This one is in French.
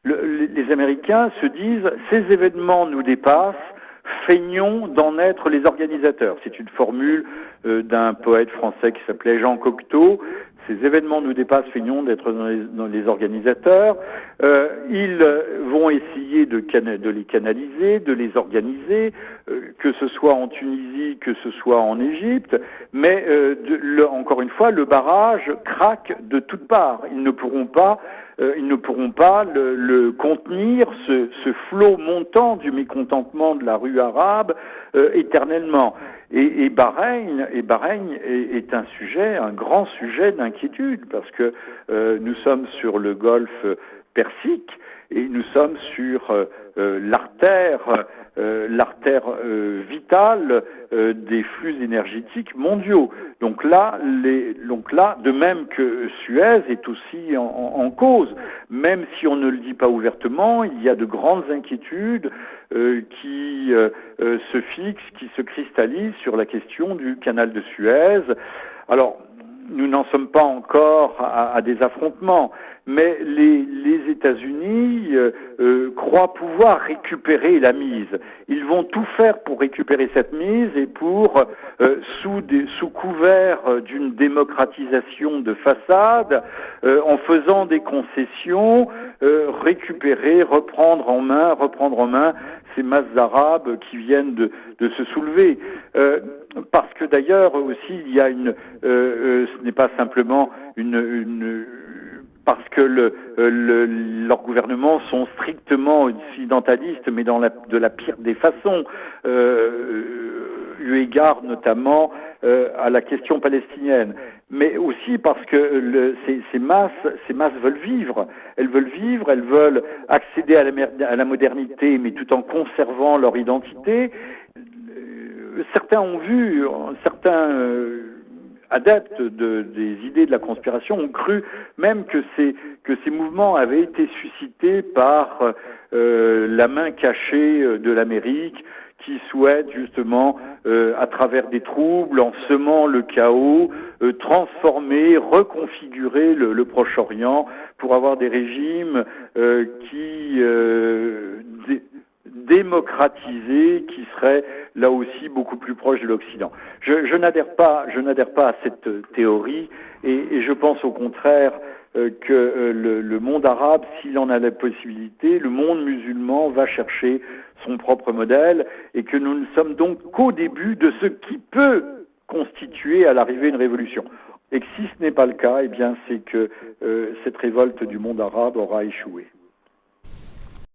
Les Américains se disent « ces événements nous dépassent, feignons d'en être les organisateurs ». C'est une formule d'un poète français qui s'appelait Jean Cocteau. Ces événements nous dépassent, feignons d'être dans les organisateurs. Ils vont essayer de les canaliser, de les organiser, que ce soit en Tunisie, que ce soit en Égypte. Mais encore une fois, le barrage craque de toutes parts. Ils ne pourront pas le contenir, ce flot montant du mécontentement de la rue arabe éternellement. Et Bahreïn est un grand sujet d'inquiétude, parce que nous sommes sur le golfe Persique et nous sommes sur l'artère vitale des flux énergétiques mondiaux. Donc là, de même que Suez est aussi en cause, même si on ne le dit pas ouvertement, il y a de grandes inquiétudes qui se fixent, qui se cristallisent sur la question du canal de Suez. Alors, nous n'en sommes pas encore à des affrontements, mais les États-Unis croient pouvoir récupérer la mise. Ils vont tout faire pour récupérer cette mise et pour, sous couvert d'une démocratisation de façade, en faisant des concessions, reprendre en main ces masses arabes qui viennent de se soulever. Parce que d'ailleurs aussi il y a ce n'est pas simplement parce que leurs gouvernements sont strictement occidentalistes, mais de la pire des façons, eu égard notamment à la question palestinienne, mais aussi parce que ces masses veulent vivre. Elles veulent accéder à la modernité, mais tout en conservant leur identité. Certains adeptes des idées de la conspiration ont cru même que ces mouvements avaient été suscités par la main cachée de l'Amérique, qui souhaite justement, à travers des troubles, en semant le chaos, transformer, reconfigurer le Proche-Orient pour avoir des régimes démocratisés, qui seraient là aussi beaucoup plus proches de l'Occident. Je n'adhère pas à cette théorie, et je pense au contraire que le monde arabe, s'il en a la possibilité, le monde musulman va chercher son propre modèle, et que nous ne sommes donc qu'au début de ce qui peut constituer à l'arrivée une révolution. Et que si ce n'est pas le cas, eh bien c'est que cette révolte du monde arabe aura échoué.